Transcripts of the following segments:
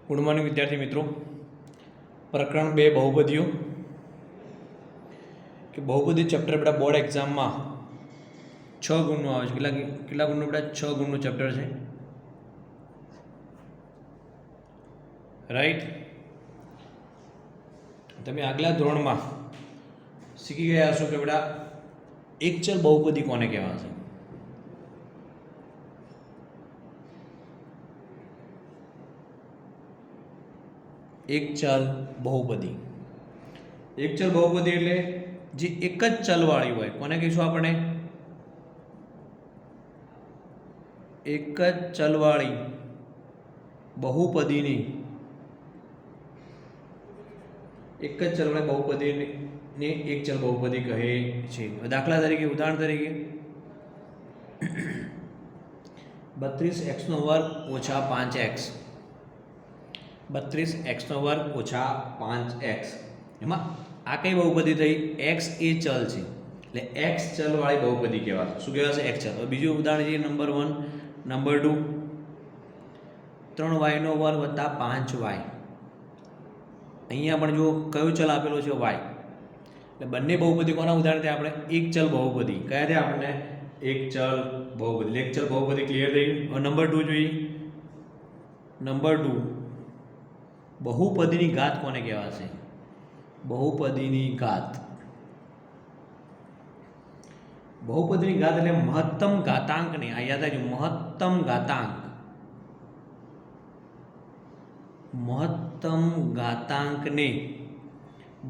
Good morning વિદ્યાર્થી મિત્રો. પ્રકરણ 2 બહુપદીઓ કે બહુપદી ચેપ્ટર બેટા બોર્ડ એક્ઝામમાં 6 ગુણનું આવે છે. કેટલા ગુણનું બેટા? 6 ગુણનું ચેપ્ટર છે, રાઈટ. તમે આગલા ધોરણમાં શીખી ગયા હશો કે બેટા એકચલ બહુપદી કોને કહેવાશે. એકચલ બહુપદી. એકચલ બહુપદી એટલે જે એક જ ચલવાળી હોય. કોને કહીશું આપણે? એક જ ચલવાળી બહુપદીની એકચલ બહુપદી કહે છે. દાખલા તરીકે, ઉદાહરણ તરીકે 32x² ઓછા 5x, 32x² ઓછા 5x. એમાં આ કઈ બહુપદી થઈ? x એ ચલ છે એટલે x ચલવાળી બહુપદી કહેવાશે. શું કહેવાશે? x ચલ. બીજું ઉદાહરણ છે નંબર 1. નંબર 2 3y² વત્તા 5y. અહીંયા પણ જો કયું ચલ આપેલો છે? y. એટલે બંને બહુપદી કોના ઉદાહરણ થયા? આપણે એક ચલ બહુપદી. કયા થયા આપણને? એક ચલ બહુપદી. એક ચલ બહુપદી ક્લિયર થઈ ગયું. હવે નંબર 2 જોઈએ. નંબર 2 બહુપદીની ઘાત કોને કહેવાશે? બહુપદીની ઘાત. બહુપદીની ઘાત એટલે મહત્તમ ઘાતાંકને, આ યાદ રાખજો, મહત્તમ ઘાતાંક. મહત્તમ ઘાતાંકને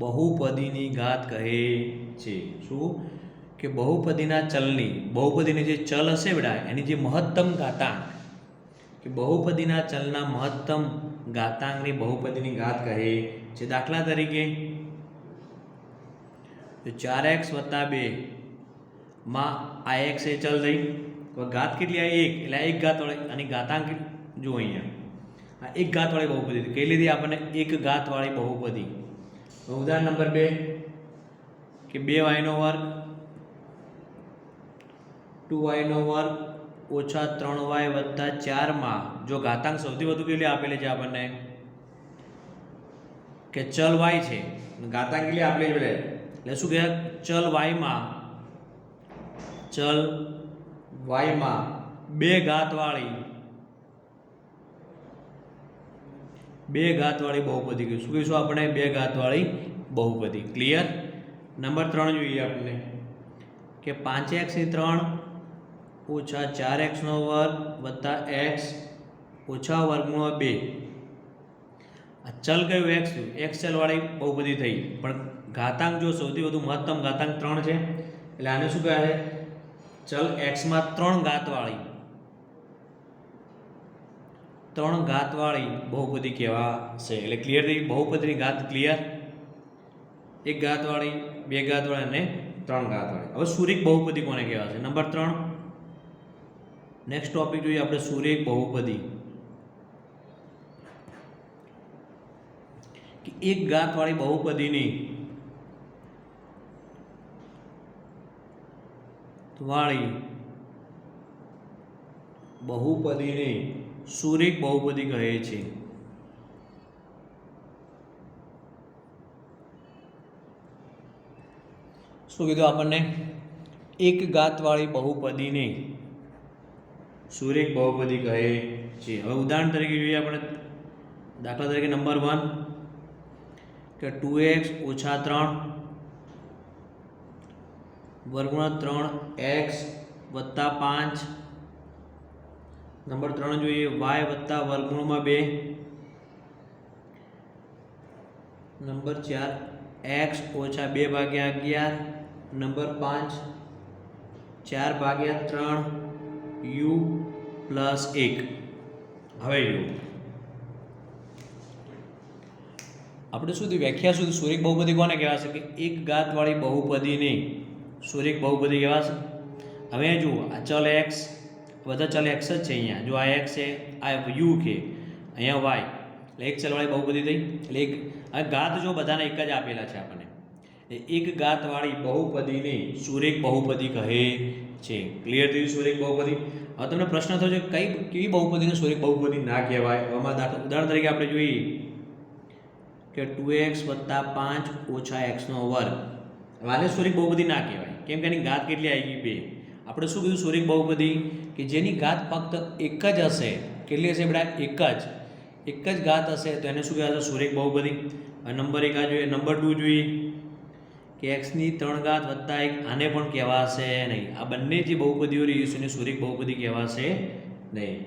બહુપદીની ઘાત કહે છે. શું? કે બહુપદીના ચલની, બહુપદીની જે ચલ હશે બેટા એની જે મહત્તમ ઘાતાંક, કે બહુપદીના ચલના મહત્તમ ઘાતાંકની બહુપદીની ઘાત કહે છે. દાખલા તરીકે 4x વત્તા 2 માં આ x એ ચલ થઈ, તો ઘાત કેટલી આવી? 1. એટલે એક ઘાત વાળી, અને ઘાતાંક જો અહીંયા આ એક ઘાત વાળી બહુપદી કઈ લીધી આપણને? એક ઘાત વાળી બહુપદી. ઉદાહરણ નંબર 2 કે 2y² 2y² ઓછા 3y વત્તા 4 માં જો ઘાતાંક સૌથી વધુ કેટલી આપેલી છે આપણને? કે ચલ y છે, ઘાતાંક કેટલી આપેલી છે? એટલે શું કહે? ચલ y માં બે ઘાત વાળી બહુપદી કહીશું. શું કહીશું આપણે? બે ઘાત વાળી બહુપદી. ક્લિયર. નંબર 3 જોઈએ આપણે કે 5x3 ઓછા 4x² વત્તા x ઓછા વર્ગમૂળ 2. આ ચલ કયું? x. x ચલવાળી બહુપદી થઈ, પણ ઘાતાંક જો સૌથી વધુ મહત્તમ ઘાતાંક 3 છે એટલે આને શું કહે છે? ચલ x માં 3 ઘાતવાળી બહુપદી કહેવાશે. એટલે ક્લિયર થઈ? બહુપદીની ઘાત ક્લિયર. એક ઘાતવાળી, બે ઘાતવાળી અને 3 ઘાતવાળી. હવે સુરેખ બહુપદી કોને કહેવાશે? નંબર 3. નેક્સ્ટ ટોપિક જોઈએ આપણે, સુરેખ બહુપદી. કે એક ઘાતવાળી બહુપદીની સુરેખ બહુપદી કહે છે. શું કીધું આપણને? એક ઘાતવાળી બહુપદીને સુરેખ બહુપદી કહે છે. હવે ઉદાહરણ તરીકે જોઈએ આપણે. દાખલા તરીકે નંબર 1 કે 2x ઓછા 3 વર્ગમૂળ 3x વત્તા 5. નંબર 3 જોઈએ y વત્તા વર્ગમૂળમાં 2. નંબર 4 x ઓછા 2/11. Number 5 4/3 u plus 1. હવે આપણે સુધી વ્યાખ્યા સુધી સુરેખ બહુપદી કોને કહેવાશે? કે એક ઘાતવાળી બહુપદીને સુરેખ બહુપદી કહેવાશે. હવે જુઓ, આ ચલ x, બધા ચલ x જ છે અહીંયા. જો આ x છે, આ u કે અહીંયા y, એટલે એક ચલવાળી બહુપદી થઈ. એટલે એક આ ઘાત જો બધાને એક જ આપેલા છે આપણને, એક ઘાતવાળી બહુપદીને સુરેખ બહુપદી કહે છે. ક્લિયર થયું સુરેખ બહુપદી? હવે તમને પ્રશ્ન થયો છે કેવી બહુપદીને સુરેખ બહુપદી ના કહેવાય? ઉદાહરણ તરીકે આપણે જોઈએ કે 2x + 5 - x નો વર્ગ, આને સુરેખ બહુપદી ના કહેવાય. કેમ કે એની ઘાત કેટલી આવી ગઈ? 2. આપણે શું કીધું સુરેખ બહુપદી? કે જેની ઘાત ફક્ત એક જ હશે. કેટલી હશે બેટા? એક જ ઘાત હશે તો એને શું કહેવાશે? સુરેખ બહુપદી. નંબર 1 આ જોઈએ. નંબર 2 જોઈએ કે x ની 3 ઘાત વત્તા 1, આને પણ કહેવાશે નહીં. આ બંને જે બહુપદીઓ રહી છે એને સુરેખ બહુપદી કહેવાશે નહીં.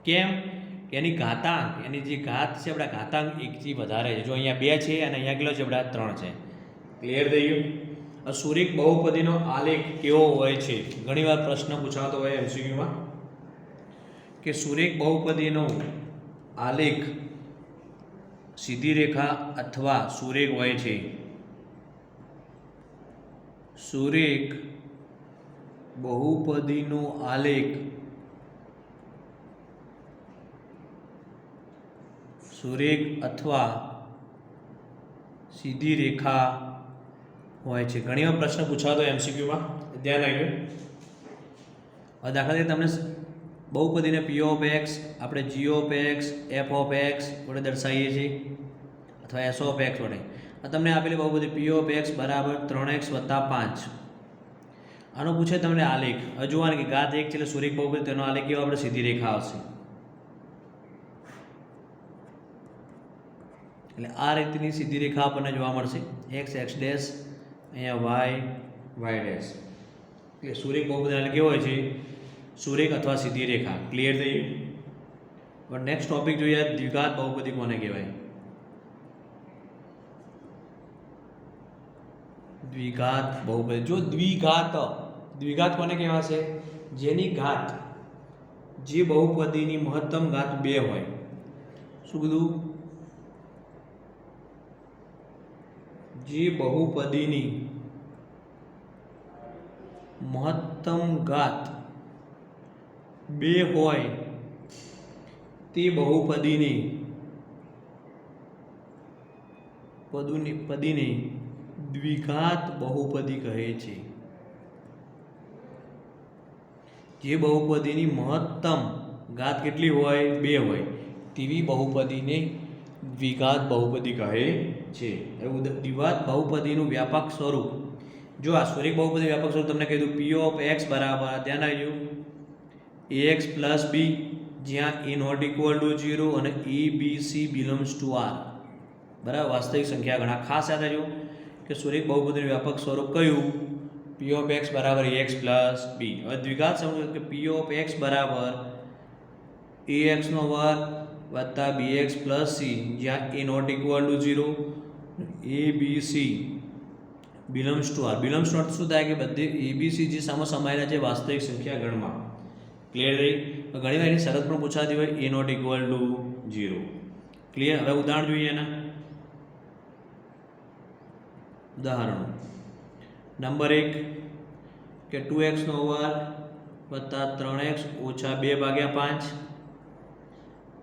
કેમ? કે એની ઘાતાંક, એની જે ઘાત છે આપણા ઘાતાંક 1 થી વધારે છે. જો અહીંયા 2 છે અને અહીંયા કેટલો છે આપણા? 3 છે. ક્લિયર થઈ ગયું? સુરેખ બહુપદીનો આલેખ કેવો હોય છે? ઘણીવાર પ્રશ્ન પૂછાતો હોય એમસીક્યુમાં કે સુરેખ બહુપદીનો આલેખ સીધી રેખા અથવા સુરેખ હોય છે. સુરેખ બહુપદીનો આલેખ સુરેખ અથવા સીધી રેખા હોય છે. ઘણીવાર પ્રશ્ન પૂછાતો એમસીક્યુમાં, ધ્યાન રાખજો. હવે દાખલા તરીકે તમને બહુપદીને p ઓફ x આપણે g of x f of x વડે દર્શાવીએ છીએ અથવા s ઓફ x વડે. આ તમને આપેલી બહુપદી p ઓફ x બરાબર 3x + 5. આનો પૂછે તમને આલેખ. હવે જોવાનું કે ઘાત 1 છે એટલે સુરેખ બહુપદી, તેનો આલેખ કેવો? આપણે સીધી રેખા આવશે. એટલે આ રીતની સીધી રેખા આપણને જોવા મળશે. x x ડેશ, અહીંયા y y ડેશ. એટલે સુરેખ બહુપદી આલેખ કેવો હોય છે? સુરેખ અથવા સીધી રેખા. ક્લિયર થઈ ગયું? હવે નેક્સ્ટ ટોપિક જોઈએ, દ્વિઘાત બહુપદી કોને કહેવાય? દ્વિઘાત બહુપદી. જો દ્વિઘાત કોને કહેવાશે? જેની ઘાત, જે બહુપદીની મહત્તમ ઘાત 2 હોય. શું કીધું? જે બહુપદીની મહત્તમ ઘાત 2 હોય તે બહુપદીને દ્વિઘાત બહુપદી કહે છે. જે બહુપદીની મહત્તમ ઘાત કેટલી હોય? 2 હોય તેવી બહુપદીને દ્વિઘાત બહુપદી કહે છે. દ્વિઘાત બહુપદીનું વ્યાપક સ્વરૂપ. જો આ સુરેખ બહુપદી વ્યાપક સ્વરૂપ તમને કીધું p ઓફ x બરાબર, ધ્યાન રાખજો, ax + b, જ્યાં a ≠ 0 અને a b c belongs to r. બરાબર? વાસ્તવિક સંખ્યા ગણા. ખાસ યાદ રાખજો કે સુરેખ બહુપદીનું વ્યાપક સ્વરૂપ કયું? p ઓફ x બરાબર ax + b. હવે દ્વિઘાત સમજો કે p ઓફ x બરાબર ax નો વર્ગ વત્તા bx + c, જ્યાં a ≠ 0, a b c belongs to r. belongs to શું થાય? કે બધી a b c જે સામે સમાયેલા છે વાસ્તવિક સંખ્યા ગણમાં. ક્લિયર થઈ? ઘણી વાર એની શરત પણ પૂછાતી હોય, a ≠ 0. ક્લિયર? હવે ઉદાહરણ જોઈએ એના. ઉદાહરણો. નંબર 1 કે 2x નો વર્ગ વત્તા 3x ઓછા 2/5.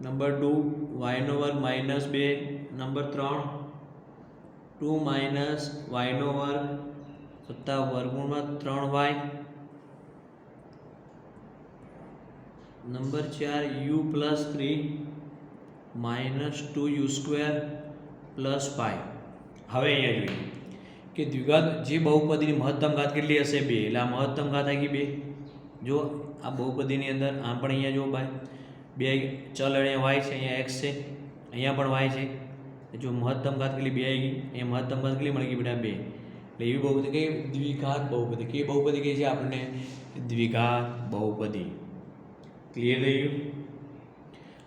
નંબર 2 y નો વર્ગ -2. નંબર 3 2 - y નો વર્ગ વત્તા વર્ગમૂળમાં 3y. Number 4 u + 3 -2u² + 5. હવે અહીંયા જોઈએ કે દ્વિઘાત જે બહુપદીની મહત્તમ ઘાત કેટલી હશે? 2. એટલે આ મહત્તમ ઘાત આવી ગઈ 2. જો આ બહુપદીની અંદર આમ પણ અહીંયા જો ભાઈ 2 ચલ, અહીંયા y છે, અહીંયા x છે, અહીંયા પણ y છે. જો મહત્તમ ઘાત કેટલી? 2 આવી ગઈ. અહીંયા મહત્તમ ઘાત કેટલી મળી ગઈ બેટા? 2. એટલે એવી બહુપદી કઈ? દ્વિઘાત બહુપદી. કેવી બહુપદી કહે છે આપણને? દ્વિઘાત બહુપદી. ક્લિયર થઈ ગયું?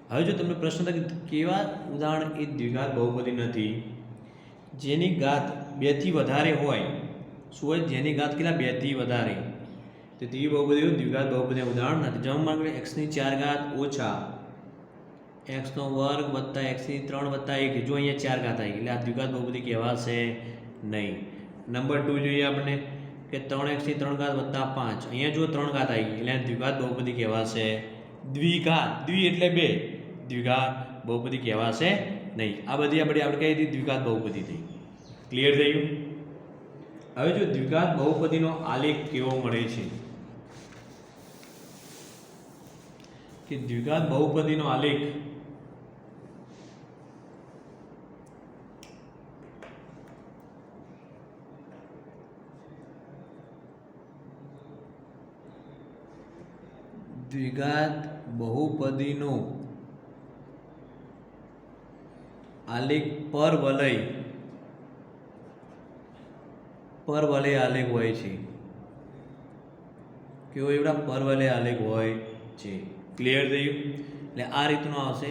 હવે જો તમને પ્રશ્ન થાય કે કેવા ઉદાહરણ એ દ્વિઘાત બહુપદી નથી? જેની ઘાત 2 થી વધારે હોય. શું હોય? જેની ઘાત કેટલા? 2 થી વધારે. તો તેવી બહુપદીઓ દ્વિઘાત બહુપદીનું ઉદાહરણ નથી. જેમ માનો x ની 4 ઘાત ઓછા x નો વર્ગ વત્તા x ની 3 વત્તા 1. જો અહીંયા 4 ઘાત આવી એટલે આ દ્વિઘાત બહુપદી કહેવાશે નહીં. નંબર 2 જોઈએ આપણે કે 3x ની 3 ઘાત વત્તા 5. અહીંયા જો 3 ઘાત આવી એટલે દ્વિઘાત બહુપદી કહેવાશે. દ્વિઘાત, દ્વિ એટલે 2, દ્વિઘાત બહુપદી કહેવાશે નહીં. આ બધી આપણે કઈ હતી? દ્વિઘાત બહુપદી થઈ. ક્લિયર થઈ ગયું? હવે જો દ્વિઘાત બહુપદીનો આલેખ કેવો મળે છે કે દ્વિઘાત બહુપદીનો આલેખ દ્વિઘાત બહુપદીનો આલેખ પરવલય આલેખ હોય છે. કેવો એવડા પરવલય આલેખ હોય છે. ક્લિયર થયું? એટલે આ રીતનો આવશે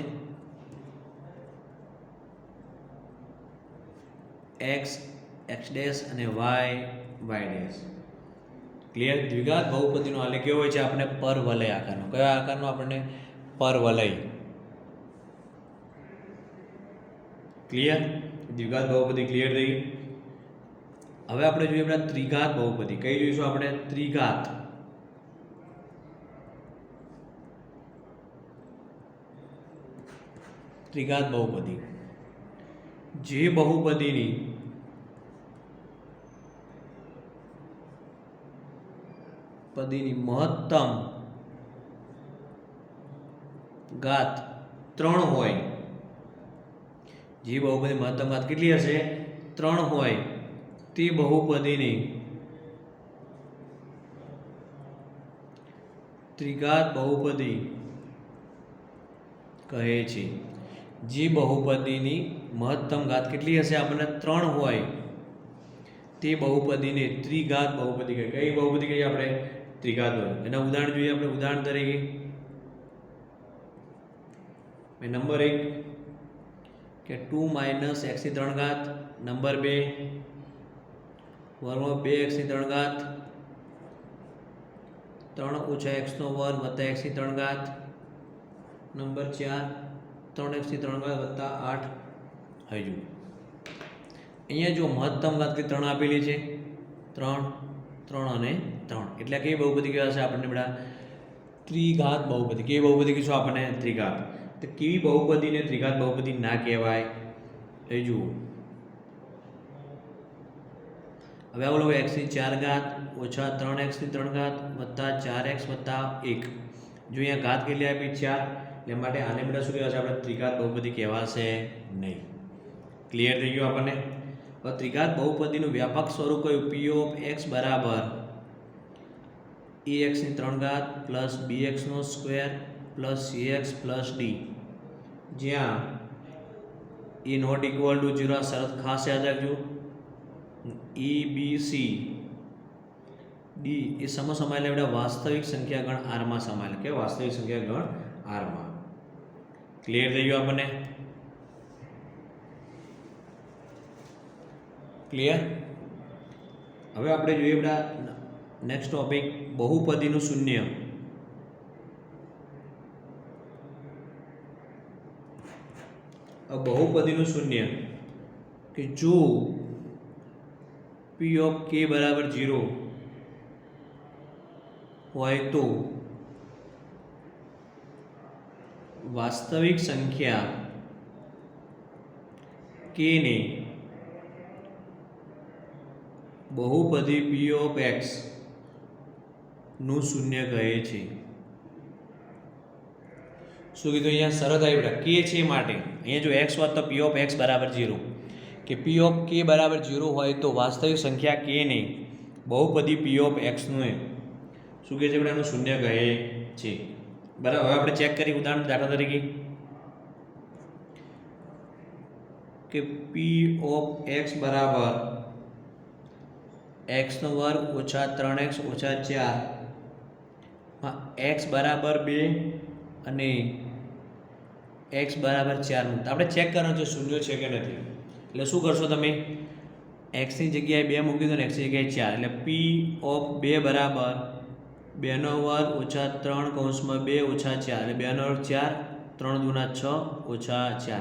x x ડેશ અને y y ડેશ. ક્લિયર? દ્વિઘાત બહુપદીનો આલેખ કેવો હોય છે? આપણે પરવલય આકારનો. કયા આકારનો? આપણને પરવલય. ક્લિયર? દ્વિઘાત બહુપદી ક્લિયર થઈ. હવે આપણે જોઈએ આપણા ત્રિઘાત બહુપદી. કઈ જોઈશું આપણે? ત્રિઘાત. ત્રિઘાત બહુપદી જે બહુપદીની મહત્તમ ઘાત 3 હોય. જે બહુપદી મહત્તમ ઘાત કેટલી હશે? 3 હોય તે બહુપદીની ત્રિઘાત બહુપદી કહે છે. જે બહુપદીની મહત્તમ ઘાત કેટલી હશે? આપણને 3 હોય તે બહુપદીને ત્રિઘાત બહુપદી કહે. કઈ બહુપદી કહીએ આપણે? ત્રિઘાત બહુપદી. એના ઉદાહરણ જોઈએ આપણે. ઉદાહરણ તરીકે નંબર 1 કે 2 માઇનસ x ની 3 ઘાત. નંબર 2 વર્ગમાં 2x ની 3 ઘાત 3 ઓછા x નો વર્ગ વત્તા x ની 3 ઘાત. નંબર 4 3x ની 3 ઘાત વત્તા 8. હવે જુઓ અહીંયા જો મહત્તમ ઘાત કે 3 આપેલી છે. 3 3 અને 3 એટલે કઈ બહુપદી કહેવાશે આપણને? બેટા ત્રિઘાત બહુપદી. કેવી બહુપદી કહીશું આપણને? ત્રિઘાત. તો કેવી બહુપદીને ત્રિઘાત બહુપદી ના કહેવાય? એ જુઓ હવે આવો લો x ની 4 ઘાત ઓછા 3x ની 3 ઘાત વત્તા 4x વત્તા 1. જો અહીંયા ઘાત કેટલી આપી? 4. એટલે માટે આને બેટા શું કહેવાશે? આપણે ત્રિઘાત બહુપદી કહેવાશે નહીં. ક્લિયર થઈ ગયું આપણને? હવે ત્રિઘાત બહુપદીનું વ્યાપક સ્વરૂપ કયું? p ઓફ x બરાબર ax ની 3 ઘાત પ્લસ bx નો square plus cx plus d. જ્યાં એ નોટ ઇક્વલ ટુ 0 શરત ખાસ યાદ રાખજો. e b c d એ સમસમાયેલા બેટા વાસ્તવિક સંખ્યા ગણ r માં સમાયેલા. કે વાસ્તવિક સંખ્યા ગણ r માં. ક્લિયર થઈ ગયું આપણને? ક્લિયર? હવે આપણે જોઈએ બેટા નેક્સ્ટ ટોપિક બહુપદીનું શૂન્ય. બહુપદીનું શૂન્ય કે જો p ઓફ k બરાબર 0 હોય તો વાસ્તવિક સંખ્યા k ને બહુપદી p ઓફ x નું શૂન્ય કહે છે. શું કીધું? અહીંયા શરત આવી બેટા k છે માટે. અહીંયા જો x હોત તો p ઓફ x બરાબર 0 કે p ઓફ k બરાબર 0 હોય તો વાસ્તવિક સંખ્યા k ને બહુપદી p ઓફ x નું શું કહે છે બેટા? એનું શૂન્ય કહે છે. બરાબર. હવે આપણે ચેક કરીએ ઉદાહરણ દાખલા તરીકે કે p ઓફ x બરાબર x નો વર્ગ ઓછા 3x ઓછા 4 માં x બરાબર 2 અને x બરાબર 4 મૂકતા આપણે ચેક કરવાનું છે શૂન્ય છે કે નથી. એટલે શું કરશો તમે? x ની જગ્યાએ 2 મૂકી દો ને x ની જગ્યાએ 4. એટલે p ઓફ 2 બરાબર 2 નો વર્ગ ઓછા 3 કૌંસમાં 2 ઓછા 4 એટલે 2 નો વર્ગ 4 3 દુના 6 ઓછા 4.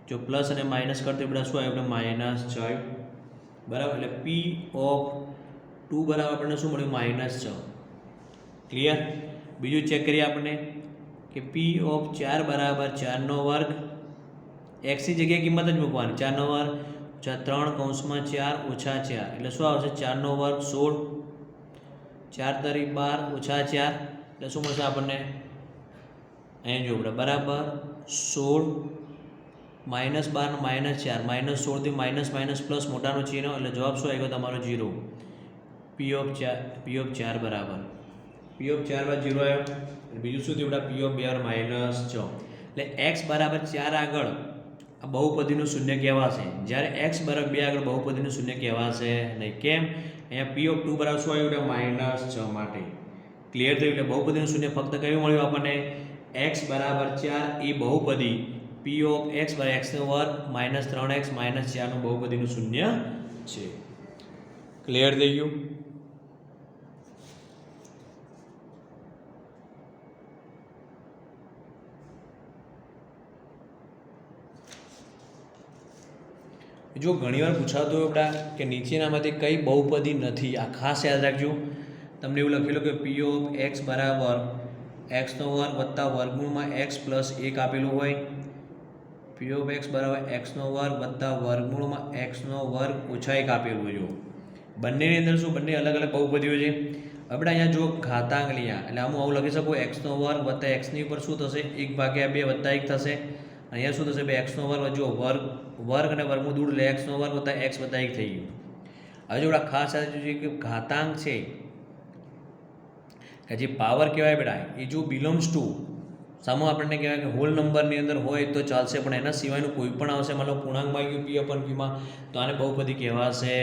જો પ્લસ અને માઇનસ કરते બેટા શું આવ્યું? માઇનસ 6. બરાબર. એટલે p ઓફ 2 બરાબર આપણને શું મળ્યું? માઇનસ 6. ક્લિયર? બીજું ચેક કરીએ આપણે કે p ઓફ 4 બરાબર 4 નો વર્ગ x ની જગ્યાએ કિંમત જ મૂકવાની 4 નો વર્ગ ઓછા 3 કૌંસમાં 4 ઓછા 4 એટલે શું આવશે 4નો વર્ગ 16, 4 તારીખ 12 ઓછા 4 એટલે શું મળશે આપણને અહીં જો આપણે બરાબર 16 -12 -4 -16 થી માઇનસ માઇનસ પ્લસ મોટાનું ચિહ્ન એટલે જવાબ શું આવ્યો તમારો 0. P of 4 બરાબર P of 4 બાદ 0 આવ્યો. બીજું શું થયું બેટા P of 2 -6 એટલે x બરાબર 4 આગળ આ બહુપદીનું શૂન્ય કહેવાશે, જ્યારે x બરાબર 2 આગળ બહુપદીનું શૂન્ય કહેવાશે નહીં. કેમ? અહીંયા P of 2 બરાબર શું આવ્યું બેટા -6 માટે. ક્લિયર થયું? એટલે બહુપદીનું શૂન્ય ફક્ત કયું મળ્યું આપણને? x બરાબર 4 એ બહુપદી P of x બરાબર x નો વર્ગ -3x -4 નું બહુપદીનું શૂન્ય છે. ક્લિયર થઈ ગયું? જો ઘણીવાર પૂછાતું હોય બેટા કે નીચેનામાંથી કઈ બહુપદી નથી, આ ખાસ યાદ રાખજો. તમને એવું લખેલું કે P of x બરાબર x નો વર્ગ વત્તા વર્ગમૂળમાં x પ્લસ 1 આપેલું હોય, P of x બરાબર x નો વર્ગ વત્તા વર્ગમૂળમાં x નો વર્ગ ઓછા 1 આપેલું હોય. બંનેની અંદર શું બંને અલગ અલગ બહુપદીઓ છે. આપણે અહીંયા જો ઘાતાંક લઈએ એટલે હું આવું લખી શકું x નો વર્ગ વત્તા x ની ઉપર શું થશે 1/2 વત્તા 1 થશે. અહીંયા શું થશે x નો વર્ગ જો વર્ગ અને વર્ગમૂળ દૂર એટલે x નો વર્ગ વત્તા x વત્તા 1 થઈ ગયું. હવે જો આપણે ખાસ યાદ રાખજો કે ઘાતાંક છે કે જે પાવર કહેવાય બેટા એ જો બિલોંગ્સ ટુ સામો આપણને કહેવાય કે હોલ નંબરની અંદર હોય તો ચાલશે, પણ એના સિવાયનું કોઈ પણ આવશે મતલબ પૂર્ણાંકમાં ગયું P upon Q માં તો આને બહુપદી કહેવાશે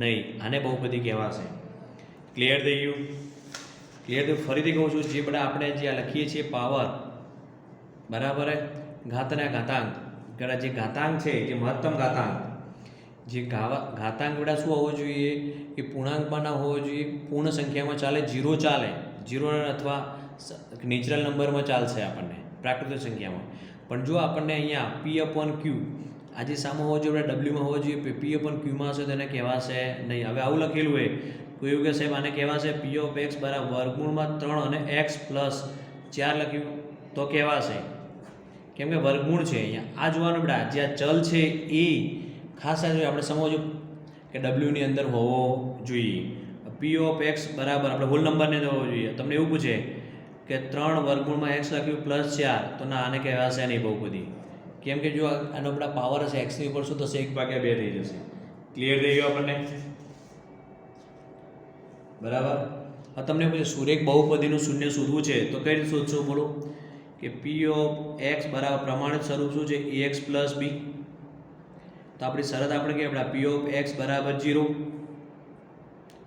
નહીં, આને બહુપદી કહેવાશે. ક્લિયર થઈ ગયું? ક્લિયર થયું? ફરીથી કહું છું, જે બધા આપણે જે લખીએ છીએ પાવર બરાબર ઘાત અને ઘાતાંક કડા જે ઘાતાંક છે જે મહત્તમ ઘાતાંક જે ઘાતાંક બેટા શું હોવો જોઈએ એ પૂર્ણાંકમાં ના હોવો જોઈએ, પૂર્ણ સંખ્યામાં ચાલે, 0 ચાલે, 0 અથવા નેચરલ નંબરમાં ચાલશે આપણને પ્રાકૃતિક સંખ્યામાં. પણ જો આપણને અહીંયા P upon Q આજે સામો હોવો જોઈએ ડબલ્યુમાં હોવો જોઈએ, P upon Q માં હશે તો એને કહેવાશે નહીં. હવે આવું લખેલું હોય કોઈ એવું કે સાહેબ આને કહેવાશે P of x બરાબર વર્ગમૂળમાં 3 અને x પ્લસ 4 લખ્યું તો કહેવાશે, કેમ કે વર્ગમૂળ છે. અહીંયા આ જોવાનું બેટા જે આ ચલ છે એ ખાસ આપણે સમજવું કે ડબલ્યુની અંદર હોવો જોઈએ. P of x બરાબર આપણે હોલ નંબરની અંદર હોવો જોઈએ. તમને એવું પૂછે કે 3 વર્ગમૂળમાં x લખ્યું પ્લસ 4 તો ના આને કહેવાશે નહીં બહુપદી, કેમ કે જો આનો આપણા પાવર હશે x ની ઉપર શું થશે 1/2 થઈ જશે. ક્લિયર થઈ ગયું આપણને? બરાબર. હવે તમને પૂછે સુરેખ બહુપદીનું શૂન્ય શોધવું છે તો કઈ રીતે શોધશો બોલો? કે P of x બરાબર પ્રમાણિત સ્વરૂપ શું છે ax પ્લસ b. તો આપણી શરત આપણે કે આપણા P of x બરાબર 0,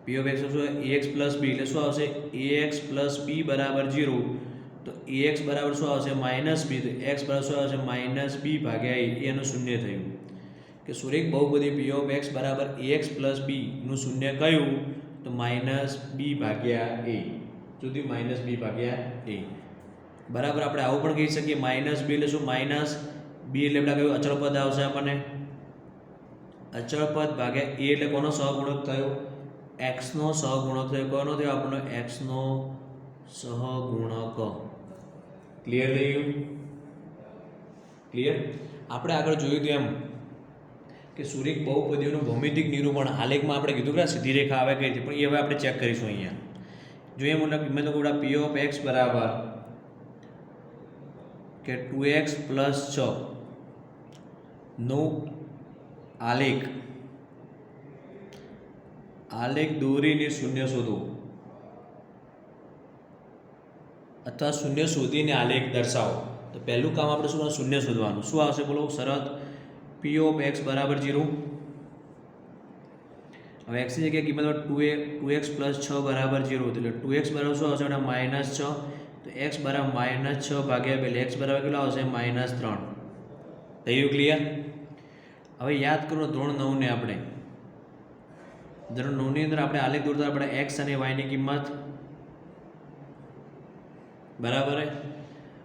P of x શું ax પ્લસ b એટલે શું આવશે ax પ્લસ b બરાબર 0. તો ax બરાબર શું આવશે -b, તો x બરાબર શું આવશે -b ભાગ્યા a, એનું શૂન્ય થયું. કે સુરેખ બહુપદી P of x બરાબર ax પ્લસ b નું શૂન્ય કયું? તો -b ભાગ્યા a. સુધી -b ભાગ્યા a બરાબર. આપણે આવું પણ કહી શકીએ -b એટલે શું -b એટલે આપણે કયું અચળ પદ આવશે આપણને, અચળ પદ ભાગ્યા a એટલે કોનો સહગુણક થયો? x નો સહગુણક થયો. કોનો થયો આપણને? x નો સહગુણક. ક્લિયર થઈ ગયું? ક્લિયર? આપણે આગળ જોયું હતું એમ કે સુરેખ બહુપદીઓનું ભૌમિતિક નિરૂપણ આલેખમાં આપણે કીધું કે સીધી રેખા આવે કઈ રીતે, પણ એ હવે આપણે ચેક કરીશું. અહીંયા જોઈએ મેં તો કહું P of x બરાબર કે 2x પ્લસ 6 નો આલેખ દોરીને શૂન્ય શોધો અથવા શૂન્ય શોધીને આલેખ દર્શાવો. તો પહેલું કામ આપણે શું શૂન્ય શોધવાનું. શું આવશે બોલો? શરત P of x બરાબર 0. હવે x ની જગ્યાએ કિંમત 2x પ્લસ 6 બરાબર 0, એટલે 2x બરાબર શું આવશે -6, તો x બરાબર -6 ભાગ્યા 2 x બરાબર કેટલો આવશે -3. થયું ક્લિયર? હવે યાદ કરો ધોરણ 9 ને આપણે ધોરણ 9 ની અંદર આપણે આલેખ દોરતા આપણે x અને y ની કિંમત બરાબર.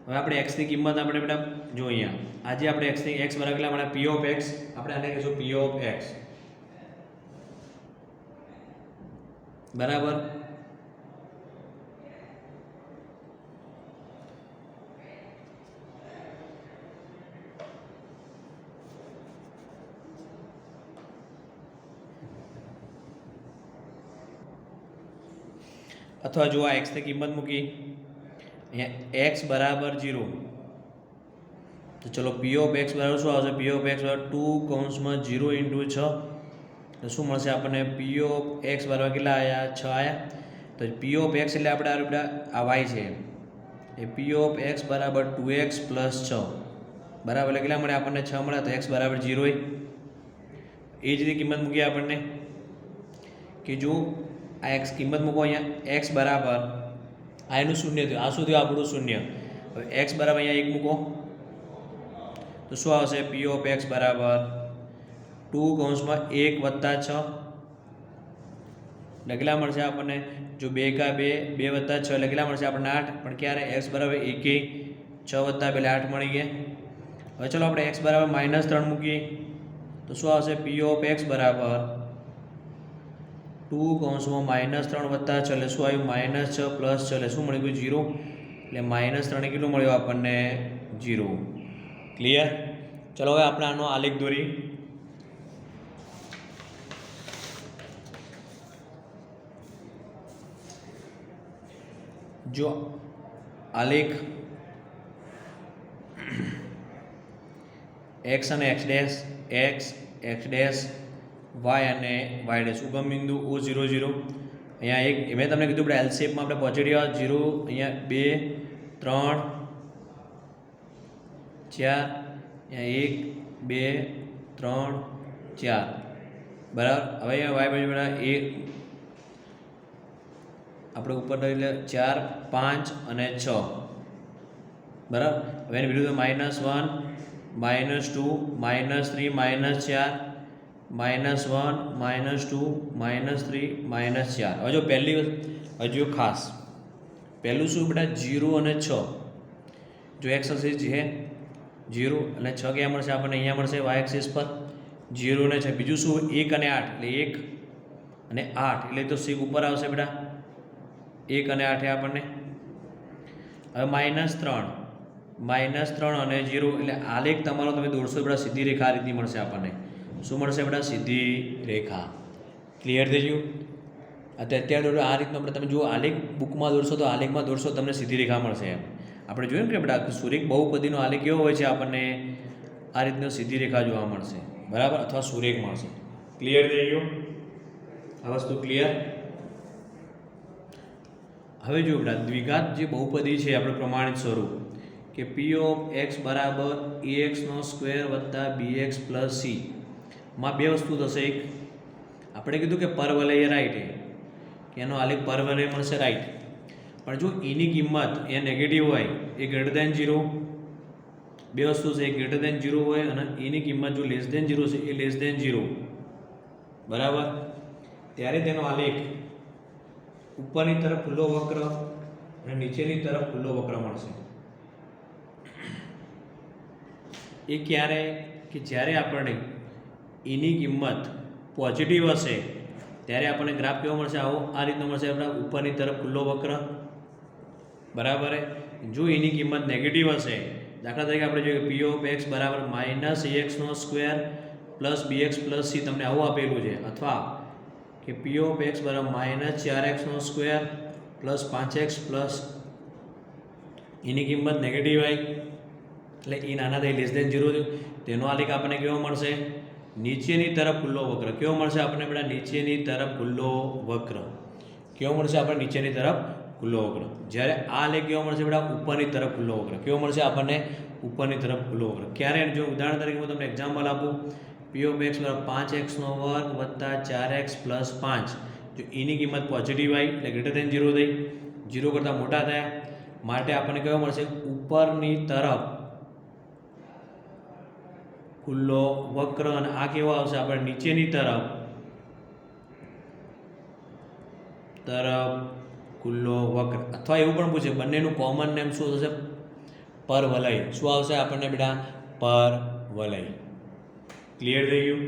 હવે આપણે x ની કિંમત આપણે બેટા જો અહીંયા આજે આપણે x બરાબર કેટલા મળે P of x, આપણે આને કહીશું P of x બરાબર. અથવા જો આ એક્સની કિંમત મૂકી અહીંયા એક્સ બરાબર 0, તો ચલો પી ઓફ એક્સ બરાબર શું આવશે? પી ઓફ એક્સ બરાબર 2 × 0 × 6, તો શું મળશે આપણને? પી ઓફ એક્સ બરાબર કેટલા આવ્યા? 6 આવ્યા. તો પી ઓફ એક્સ એટલે આપણે આ વાય છે એ પી ઓફ એક્સ બરાબર 2x + 6 બરાબર, એટલે કેટલા મળે આપણને? 6 મળે. તો એક્સ બરાબર 0. એ જ રીતે કિંમત મૂકીએ આપણને કે જો આ એક્સ કિંમત મૂકો અહીંયા એક્સ બરાબર આ એનું શૂન્ય થયું, આ શું થયું? આપણું શૂન્ય. હવે એક્સ બરાબર અહીંયા 1 મૂકો તો શું આવશે? પી ઓફ એક્સ બરાબર 2 × 1 + 6, એટલે કેટલા મળશે આપણને? જો 2 × 2 2 + 6 એટલે કેટલા મળશે આપણને? 8. પણ ક્યારે? એક્સ બરાબર 1, 6 + 2 એટલે 8 મળી ગયા. હવે ચલો આપણે એક્સ બરાબર -3 મૂકીએ તો શું આવશે? પી ઓફ એક્સ બરાબર 2 × -3 + 6 એટલે શું આવ્યું? -6 + 6 એટલે શું મળી ગયું? 0. એટલે -3 કેટલું મળ્યું આપણને? 0. ક્લિયર? ચલો હવે આપણે આનો આલેખ દોરી. જો આલેખ એક્સ અને x dash, x x dash, y અને વાય ડેશ, ઉગમ બિંદુ O0 0. અહીંયા એક મેં તમને કીધું આપણે એલ શેપમાં આપણે પહોંચી રહ્યા 0, અહીંયા 2 3 4, અહીંયા 1 2 3 4 બરાબર. હવે અહીંયા વાય બાજુ બરાબર એ આપણે ઉપર એટલે 4 5 અને 6 બરાબર. હવે એની વિરુદ્ધ -1 -2 -3 -4 -1 -2 -3 -4. હવે જો પહેલી હજુ ખાસ પહેલું શું બેટા? 0 અને 6. જો એક્સ એક્સિસ છે 0 અને 6 ક્યાં મળશે આપણને? અહીંયા મળશે વાય એક્સિસ પર 0 અને 6. બીજું શું? 1 અને 8 એટલે 1 અને 8 એટલે તો શીખ ઉપર આવશે બેટા 1 અને 8 આપણને. હવે -3 અને 0 એટલે આલેખ તમારો તમે દોરશો બેટા સીધી રેખા આ રીતની મળશે આપણને. શું મળશે બેટા? સીધી રેખા. ક્લિયર થઈ ગયું? અત્યારે દોરો આ રીતનો આપણે તમે જો આલેખ બુકમાં દોરશો તો આલેખમાં દોરશો તમને સીધી રેખા મળશે. એમ આપણે જોયું કે બેટા સુરેખ બહુપદીનો આલેખ કેવો હોય છે આપણને? આ રીતનો સીધી રેખા જોવા મળશે બરાબર, અથવા સુરેખ મળશે. ક્લિયર થઈ ગયું? આ વસ્તુ ક્લિયર? હવે જો બેટા દ્વિઘાત જે બહુપદી છે આપણે પ્રમાણિત સ્વરૂપ કે પી ઓફ એક્સ બરાબર ax² + bx + c માં બે વસ્તુ થશે. એક આપણે કીધું કે પરવલય રાઈટ કે એનો આલેખ પરવલય મળશે રાઈટ. પણ જો એની કિંમત એ નેગેટિવ હોય, એ >0, બે વસ્તુ છે, એ >0 હોય અને એની કિંમત જો <0 છે એ <0 બરાબર, ત્યારે તેનો આલેખ ઉપરની તરફ ખુલ્લો વક્ર અને નીચેની તરફ ખુલ્લો વક્ર મળશે. એ ક્યારે? કે જ્યારે આપણને એની કિંમત પોઝિટિવ હશે ત્યારે આપણને ગ્રાફ કેવો મળશે? આવો આ રીતનો મળશે આપણા ઉપરની તરફ ખુલ્લો વક્ર બરાબર. જો એની કિંમત નેગેટિવ હશે, દાખલા તરીકે આપણે જોઈએ પી ઓફ એક્સ બરાબર -ax² + bx + c તમને આવું આપેલું છે, અથવા કે પી ઓફ એક્સ બરાબર -4x² + 5x એની કિંમત નેગેટિવ આવી એટલે એ નાના થઈ <0 થયું. તેનો આલેખ આપણને કેવો મળશે? નીચેની તરફ ખુલ્લો વક્ર. કેવો મળશે આપણને બેટા? નીચેની તરફ ખુલ્લો વક્ર. કેવો મળશે આપણે? નીચેની તરફ ખુલ્લો વક્ર. જ્યારે આ આલેખ કેવો મળશે બેટા? ઉપરની તરફ ખુલ્લો વક્ર. કેવો મળશે આપણને? ઉપરની તરફ ખુલ્લો વક્ર. ક્યારે? જો ઉદાહરણ તરીકે હું તમને એક્ઝામ્પલ આપું, પી ઓફ એક્સ બરાબર 5x² + 4x + 5. જો એની કિંમત પોઝિટિવ આવી એટલે <0 થઈ, 0 કરતાં મોટા થયા માટે આપણને કેવો મળશે? ઉપરની તરફ ખુલ્લો વક્ર. અને આ કેવો આવશે આપણે? નીચેની તરફ ખુલ્લો વક્ર. અથવા એવું પણ પૂછે બંનેનું કોમન નેમ શું થશે? પરવલય. શું આવશે આપણને બેટા? પરવલય. ક્લિયર થઈ ગયું?